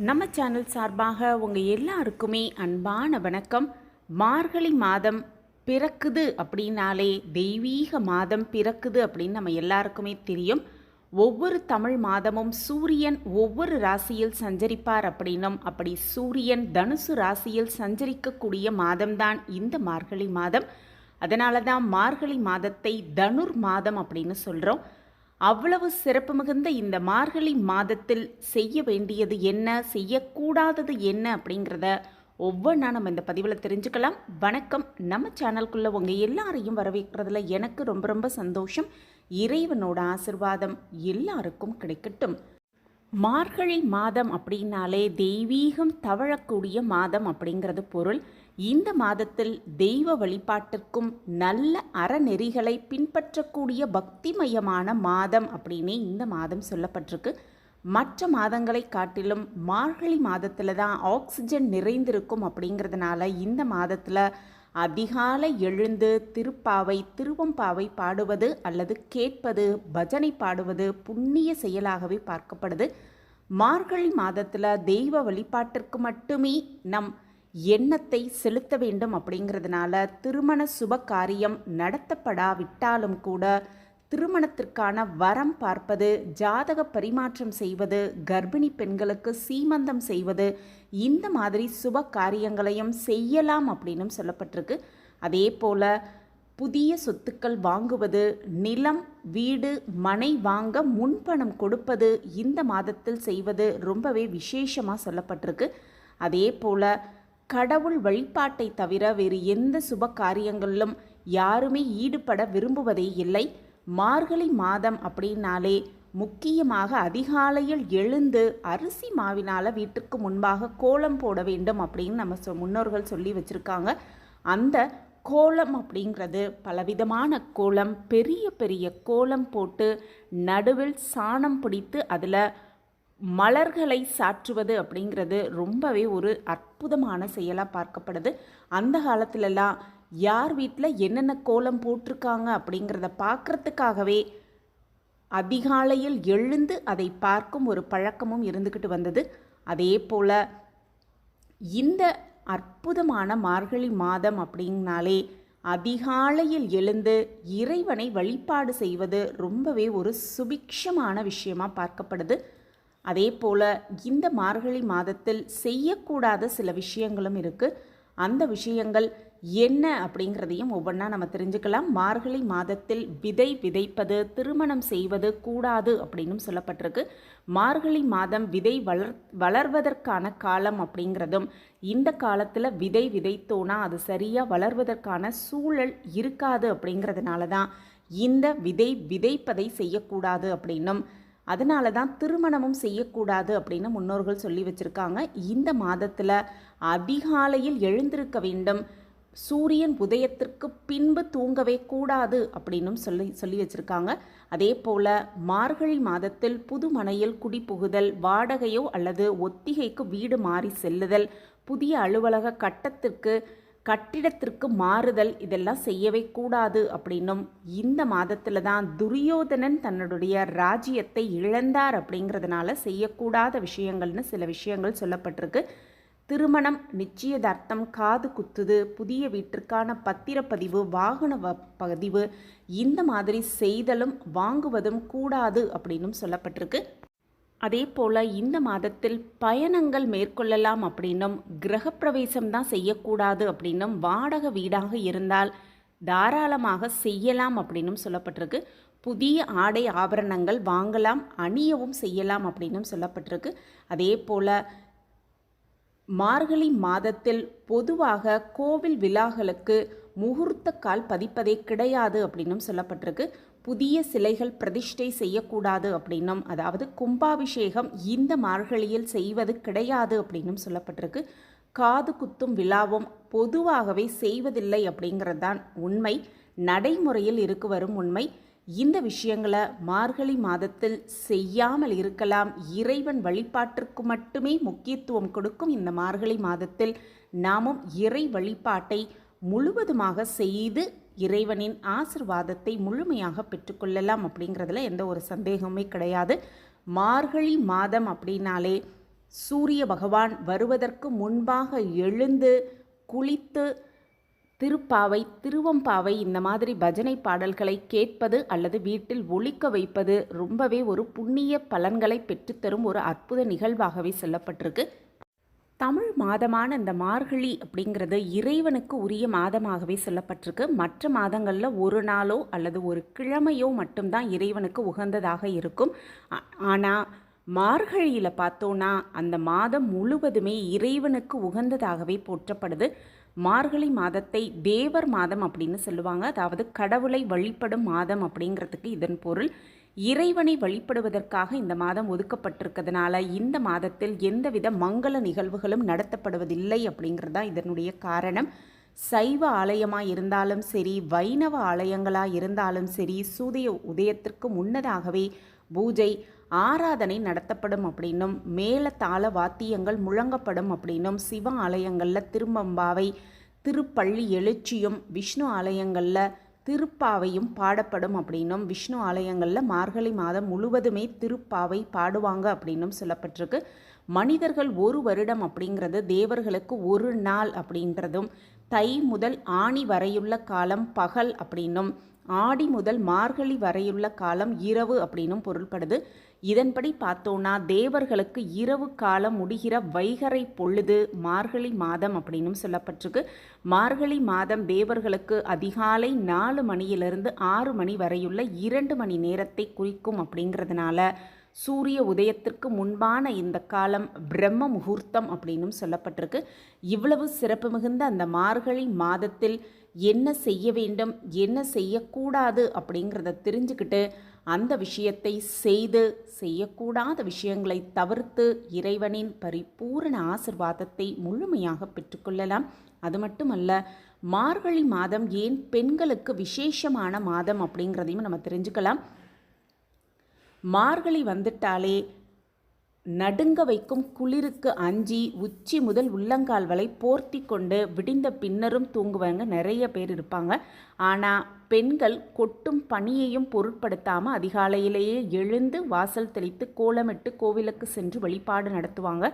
நம்ம சேனல் சார்பாக உங்கள் எல்லாருக்குமே அன்பான வணக்கம். மார்கழி மாதம் பிறக்குது அப்படின்னாலே தெய்வீக மாதம் பிறக்குது அப்படின்னு நம்ம எல்லாருக்குமே தெரியும். ஒவ்வொரு தமிழ் மாதமும் சூரியன் ஒவ்வொரு ராசியில் சஞ்சரிப்பார் அப்படின்னும், அப்படி சூரியன் தனுசு ராசியில் சஞ்சரிக்கக்கூடிய மாதம்தான் இந்த மார்கழி மாதம். அதனால தான் மார்கழி மாதத்தை தனுர் மாதம் அப்படின்னு சொல்கிறோம். அவ்வளவு சிறப்பு மிகுந்த இந்த மார்கழி மாதத்தில் செய்ய வேண்டியது என்ன, செய்யக்கூடாதது என்ன அப்படிங்கிறத ஒவ்வொன்றா நம்ம இந்த பதிவில் தெரிஞ்சுக்கலாம். வணக்கம். நம்ம சேனலுக்குள்ளே உங்கள் எல்லாரையும் வரவேற்கிறதுல எனக்கு ரொம்ப ரொம்ப சந்தோஷம். இறைவனோட ஆசிர்வாதம் எல்லாருக்கும் கிடைக்கட்டும். மார்கழி மாதம் அப்படின்னாலே தெய்வீகம் தவழக்கூடிய மாதம் அப்படிங்கிறது பொருள். இந்த மாதத்தில் தெய்வ வழிபாட்டிற்கும் நல்ல அறநெறிகளை பின்பற்றக்கூடிய பக்திமயமான மாதம் அப்படின்னே இந்த மாதம் சொல்லப்பட்டிருக்கு. மற்ற மாதங்களை காட்டிலும் மார்கழி மாதத்தில் தான் ஆக்சிஜன் நிறைந்திருக்கும். அப்படிங்கிறதுனால இந்த மாதத்தில் அதிகாலை எழுந்து திருப்பாவை திருவம்பாவை பாடுவது அல்லது கேட்பது, பஜனை பாடுவது புண்ணிய செயலாகவே பார்க்கப்படுது. மார்கழி மாதத்தில் தெய்வ வழிபாட்டிற்கு மட்டுமே நம் எண்ணத்தை செலுத்த வேண்டும். அப்படிங்கிறதுனால திருமண சுப காரியம் நடத்தப்படாவிட்டாலும் கூட திருமணத்திற்கான வரம் பார்ப்பது, ஜாதக பரிமாற்றம் செய்வது, கர்ப்பிணி பெண்களுக்கு சீமந்தம் செய்வது, இந்த மாதிரி சுப காரியங்களையும் செய்யலாம் அப்படின்னும் சொல்லப்பட்டிருக்கு. அதே போல் புதிய சொத்துக்கள் வாங்குவது, நிலம் வீடு மனை வாங்க முன்பணம் கொடுப்பது இந்த மாதத்தில் செய்வது ரொம்பவே விசேஷமாக சொல்லப்பட்டிருக்கு. அதே போல் கடவுள் வழிபாட்டை தவிர வேறு எந்த சுப காரியங்களிலும் யாருமே ஈடுபட விரும்புவதே இல்லை. மார்கழி மாதம் அப்படின்னாலே முக்கியமாக அதிகாலையில் எழுந்து அரிசி மாவினால் வீட்டுக்கு முன்பாக கோலம் போட வேண்டும் அப்படின்னு நம்ம முன்னோர்கள் சொல்லி வச்சுருக்காங்க. அந்த கோலம் அப்படிங்கிறது பலவிதமான கோலம், பெரிய பெரிய கோலம் போட்டு நடுவில் சாணம் பிடித்து அதில் மலர்களை சாற்றுவது அப்படிங்கிறது ரொம்பவே ஒரு அற்புதமான செயலாக பார்க்கப்படுது. அந்த காலத்திலலாம் யார் வீட்டில் என்னென்ன கோலம் போட்டிருக்காங்க அப்படிங்கிறத பார்க்குறதுக்காகவே அதிகாலையில் எழுந்து அதை பார்க்கும் ஒரு பழக்கமும் இருந்துக்கிட்டு வந்தது. அதே போல் இந்த அற்புதமான மார்கழி மாதம் அப்படின்னாலே அதிகாலையில் எழுந்து இறைவனை வழிபாடு செய்வது ரொம்பவே ஒரு சுபிக்ஷமான விஷயமாக பார்க்கப்படுது. அதே போல் இந்த மார்கழி மாதத்தில் செய்யக்கூடாத சில விஷயங்களும் இருக்குது. அந்த விஷயங்கள் என்ன அப்படிங்கிறதையும் ஒவ்வொன்றா நம்ம தெரிஞ்சுக்கலாம். மார்கழி மாதத்தில் விதை விதைப்பது, திருமணம் செய்வது கூடாது அப்படின்னும் சொல்லப்பட்டிருக்கு. மார்கழி மாதம் விதை வளர்வதற்கான காலம் அப்படிங்கிறதும், இந்த காலத்தில் விதை விதைத்தோன்னா அது சரியாக வளர்வதற்கான சூழல் இருக்காது. அப்படிங்கிறதுனால தான் இந்த விதை விதைப்பதை செய்யக்கூடாது அப்படின்னும், அதனால தான் திருமணமும் செய்யக்கூடாது அப்படின்னு முன்னோர்கள் சொல்லி வச்சுருக்காங்க. இந்த மாதத்தில் அதிகாலையில் எழுந்திருக்க வேண்டும், சூரியன் உதயத்திற்கு பின்பு தூங்கவே கூடாது அப்படின்னும் சொல்லி வச்சுருக்காங்க. அதே போல் மார்கழி மாதத்தில் புது மனையில் குடிபுகுதல், வாடகையோ அல்லது ஒத்திகைக்கு வீடு மாறி செல்லுதல், புதிய அலுவலக கட்டிடத்திற்கு மாறுதல், இதெல்லாம் செய்யவே கூடாது அப்படின்னும், இந்த மாதத்தில் தான் துரியோதனன் தன்னுடைய ராஜ்யத்தை இழந்தார் அப்படிங்கிறதுனால செய்யக்கூடாத விஷயங்கள்னு சில விஷயங்கள் சொல்லப்பட்டிருக்கு. திருமணம், நிச்சயதார்த்தம், காது குத்துது, புதிய வீட்டிற்கான பத்திரப்பதிவு, வாகன பதிவு, இந்த மாதிரி செய்தலும் வாங்குவதும் கூடாது அப்படின்னும் சொல்லப்பட்டிருக்கு. அதே போல் இந்த மாதத்தில் பயணங்கள் மேற்கொள்ளலாம் அப்படின்னும், கிரகப்பிரவேசம் தான் செய்யக்கூடாது அப்படின்னும், வாடகை வீடாக இருந்தால் தாராளமாக செய்யலாம் அப்படின்னும் சொல்லப்பட்டிருக்கு. புதிய ஆடை ஆபரணங்கள் வாங்கலாம், அணியவும் செய்யலாம் அப்படின்னும் சொல்லப்பட்டிருக்கு. அதே போல் மார்கழி மாதத்தில் பொதுவாக கோவில் விழாக்களுக்கு முகூர்த்த கால் பதிப்பதே கிடையாது அப்படின்னும் சொல்லப்பட்டிருக்கு. புதிய சிலைகள் பிரதிஷ்டை செய்யக்கூடாது அப்படின்னும், அதாவது கும்பாபிஷேகம் இந்த மார்கழியில் செய்வது கிடையாது அப்படின்னும் சொல்லப்பட்டிருக்கு. காது குத்தும் விழாவும் பொதுவாகவே செய்வதில்லை அப்படிங்கிறது தான் உண்மை, நடைமுறையில் இருக்கு வரும் உண்மை. இந்த விஷயங்களை மார்கழி மாதத்தில் செய்யாமல் இருக்கலாம். இறைவன் வழிபாட்டிற்கு மட்டுமே முக்கியத்துவம் கொடுக்கும் இந்த மார்கழி மாதத்தில் நாமும் இறை வழிபாட்டை முழுவதுமாக செய்து இறைவனின் ஆசிர்வாதத்தை முழுமையாக பெற்றுக்கொள்ளலாம் அப்படிங்கிறதுல எந்த ஒரு சந்தேகமே கிடையாது. மார்கழி மாதம் அப்படின்னாலே சூரிய பகவான் வருவதற்கு முன்பாக எழுந்து குளித்து திருப்பாவை திருவம்பாவை இந்த மாதிரி பஜனை பாடல்களை கேட்பது அல்லது வீட்டில் ஒலிக்க வைப்பது ரொம்பவே ஒரு புண்ணிய பலன்களை பெற்றுத்தரும் ஒரு அற்புத நிகழ்வாகவே சொல்லப்பட்டிருக்கு. தமிழ் மாதமான இந்த மார்கழி அப்படிங்கிறது இறைவனுக்கு உரிய மாதமாகவே சொல்லப்பட்டிருக்கு. மற்ற மாதங்களில் ஒரு நாளோ அல்லது ஒரு கிழமையோ மட்டும்தான் இறைவனுக்கு உகந்ததாக இருக்கும். ஆனால் மார்கழியில் பார்த்தோன்னா அந்த மாதம் முழுவதுமே இறைவனுக்கு உகந்ததாகவே போற்றப்படுது. மார்கழி மாதத்தை தேவர் மாதம் அப்படின்னு சொல்லுவாங்க. அதாவது கடவுளை வழிபடும் மாதம் அப்படிங்கிறதுக்கு இதன் பொருள். இறைவனை வழிபடுவதற்காக இந்த மாதம் ஒதுக்கப்பட்டிருக்கிறதுனால இந்த மாதத்தில் எந்தவித மங்கள நிகழ்வுகளும் நடத்தப்படுவதில்லை அப்படிங்கிறது தான் இதனுடைய காரணம். சைவ ஆலயமாக இருந்தாலும் சரி, வைணவ ஆலயங்களாக இருந்தாலும் சரி, சூரிய உதயத்திற்கு முன்னதாகவே பூஜை ஆராதனை நடத்தப்படும் அப்படின்னும் மேளதாள வாத்தியங்கள் முழங்கப்படும் அப்படின்னும் சிவ ஆலயங்களில் திருவம்பாவை திருப்பள்ளி எழுச்சியும் விஷ்ணு ஆலயங்களில் திருப்பாவையும் பாடப்படும் அப்படின்னும் விஷ்ணு ஆலயங்களில் மார்கழி மாதம் முழுவதுமே திருப்பாவை பாடுவாங்க அப்படின்னும் சொல்லப்பட்டிருக்கு. மனிதர்கள் ஒரு வருடம் அப்படிங்கிறது தேவர்களுக்கு ஒரு நாள் அப்படின்றதும் தை முதல் ஆணி வரையுள்ள காலம் பகல் அப்படின்னும் ஆடி முதல் மார்கழி வரையுள்ள காலம் இரவு அப்படின்னும் பொருள்படுது. இதன்படி பார்த்தோன்னா தேவர்களுக்கு இரவு காலம் முடிகிற வைகறை பொழுது மார்கழி மாதம் அப்படின்னும் சொல்லப்பட்டிருக்கு. மார்கழி மாதம் தேவர்களுக்கு அதிகாலை 4 மணியிலிருந்து 6 மணி வரையுள்ள 2 மணி நேரத்தை குறிக்கும் அப்படிங்கிறதுனால சூரிய உதயத்திற்கு முன்பான இந்த காலம் பிரம்ம முகூர்த்தம் அப்படின்னும் சொல்லப்பட்டிருக்கு. இவ்வளவு சிறப்பு மிகுந்த அந்த மார்கழி மாதத்தில் என்ன செய்ய வேண்டும் என்ன செய்யக்கூடாது அப்படிங்கிறத தெரிஞ்சுக்கிட்டு அந்த விஷயத்தை செய்து செய்யக்கூடாத விஷயங்களை தவிர்த்து இறைவனின் பரிபூரண ஆசிர்வாதத்தை முழுமையாக பெற்றுக்கொள்ளலாம். அது மட்டுமல்ல, மார்கழி மாதம் ஏன் பெண்களுக்கு விசேஷமான மாதம் அப்படிங்கிறதையும் நம்ம தெரிஞ்சுக்கலாம். மார்கழி வந்துட்டாலே நடுங்க வைக்கும் குளிருக்கு அஞ்சி உச்சி முதல் உள்ளங்கால் வரை போர்த்தி கொண்டு விடிந்த பின்னரும் தூங்குவாங்க நிறைய பேர் இருப்பாங்க. ஆனால் பெண்கள் கொட்டும் பனியையும் பொருட்படுத்தாமல் அதிகாலையிலேயே எழுந்து வாசல் தெளித்து கோலமிட்டு கோவிலுக்கு சென்று வழிபாடு நடத்துவாங்க.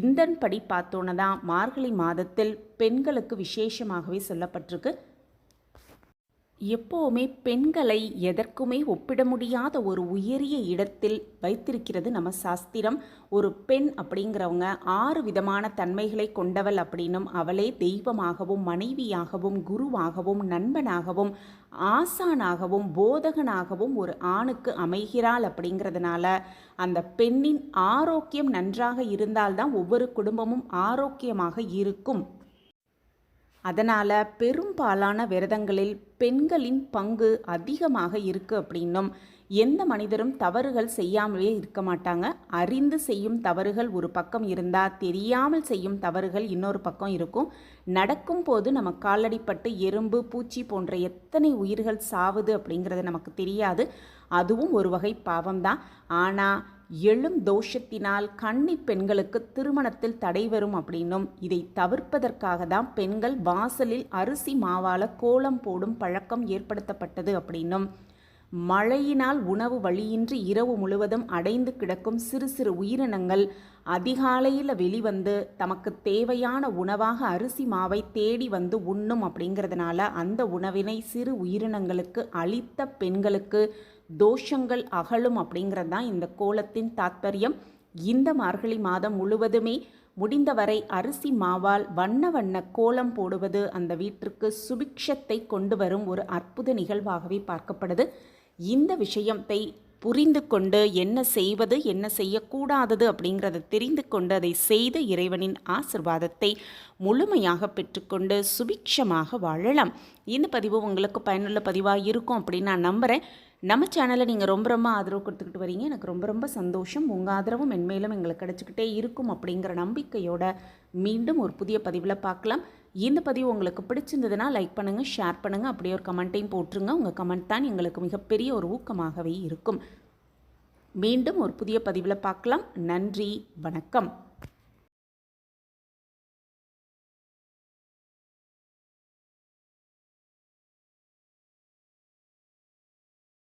இதன்படி பார்த்தோன்னு தான் மார்கழி மாதத்தில் பெண்களுக்கு விசேஷமாகவே சொல்லப்பட்டிருக்கு. எப்போவுமே பெண்களை எதற்குமே ஒப்பிட முடியாத ஒரு உயரிய இடத்தில் வைத்திருக்கிறது நம்ம சாஸ்திரம். ஒரு பெண் அப்படிங்கிறவங்க 6 விதமான தன்மைகளை கொண்டவள் அப்படின்னும் அவளே தெய்வமாகவும் மனைவியாகவும் குருவாகவும் நண்பனாகவும் ஆசானாகவும் போதகனாகவும் ஒரு ஆணுக்கு அமைகிறாள் அப்படிங்கிறதுனால அந்த பெண்ணின் ஆரோக்கியம் நன்றாக இருந்தால்தான் ஒவ்வொரு குடும்பமும் ஆரோக்கியமாக இருக்கும். அதனால் பெரும்பாலான விரதங்களில் பெண்களின் பங்கு அதிகமாக இருக்குது அப்படின்னும் எந்த மனிதரும் தவறுகள் செய்யாமலே இருக்க மாட்டாங்க. அறிந்து செய்யும் தவறுகள் ஒரு பக்கம் இருந்தால் தெரியாமல் செய்யும் தவறுகள் இன்னொரு பக்கம் இருக்கும். நடக்கும் போது நம்ம காலடிப்பட்டு எறும்பு பூச்சி போன்ற எத்தனை உயிர்கள் சாவுது அப்படிங்கிறது நமக்கு தெரியாது. அதுவும் ஒரு வகை பாவம்தான். ஆனால் எழும் தோஷத்தினால் கன்னி பெண்களுக்கு திருமணத்தில் தடை வரும் அப்படின்னும் இதை தவிர்ப்பதற்காக தான் பெண்கள் வாசலில் அரிசி மாவால் கோலம் போடும் பழக்கம் ஏற்படுத்தப்பட்டது அப்படின்னும் மழையினால் உணவு வழியின்றி இரவு முழுவதும் அடைந்து கிடக்கும் சிறு சிறு உயிரினங்கள் அதிகாலையில் வெளிவந்து தமக்கு தேவையான உணவாக அரிசி மாவை தேடி வந்து உண்ணும் அப்படிங்கிறதுனால அந்த உணவினை சிறு உயிரினங்களுக்கு அளித்த பெண்களுக்கு தோஷங்கள் அகலும் அப்படிங்கிறது தான் இந்த கோலத்தின் தாத்பரியம். இந்த மார்கழி மாதம் முழுவதுமே முடிந்தவரை அரிசி மாவால் வண்ண வண்ண கோலம் போடுவது அந்த வீட்டிற்கு சுபிக்ஷத்தை கொண்டு வரும் ஒரு அற்புத நிகழ்வாகவே பார்க்கப்படுது. இந்த விஷயத்தை புரிந்து கொண்டு என்ன செய்வது என்ன செய்யக்கூடாதது அப்படிங்கிறத தெரிந்து கொண்டு அதை செய்து இறைவனின் ஆசிர்வாதத்தை முழுமையாக பெற்றுக்கொண்டு சுபிக்ஷமாக வாழலாம். இந்த பதிவு உங்களுக்கு பயனுள்ள பதிவாக இருக்கும் அப்படின்னு நான் நம்புகிறேன். நம்ம சேனலை நீங்கள் ரொம்ப ஆதரவு கொடுத்துக்கிட்டு வரீங்க. எனக்கு ரொம்ப சந்தோஷம். உங்கள் ஆதரவும் மென்மேலும் எங்களுக்கு கிடச்சிக்கிட்டே இருக்கும் அப்படிங்கிற நம்பிக்கையோட மீண்டும் ஒரு புதிய பதிவில் பார்க்கலாம். இந்த பதிவு உங்களுக்கு பிடிச்சிருந்ததுன்னா லைக் பண்ணுங்கள், ஷேர் பண்ணுங்கள், அப்படியே ஒரு கமெண்ட்டையும் போட்டுருங்க. உங்கள் கமெண்ட் தான் எங்களுக்கு மிகப்பெரிய ஒரு ஊக்கமாகவே இருக்கும். மீண்டும் ஒரு புதிய பதிவில் பார்க்கலாம். நன்றி, வணக்கம்.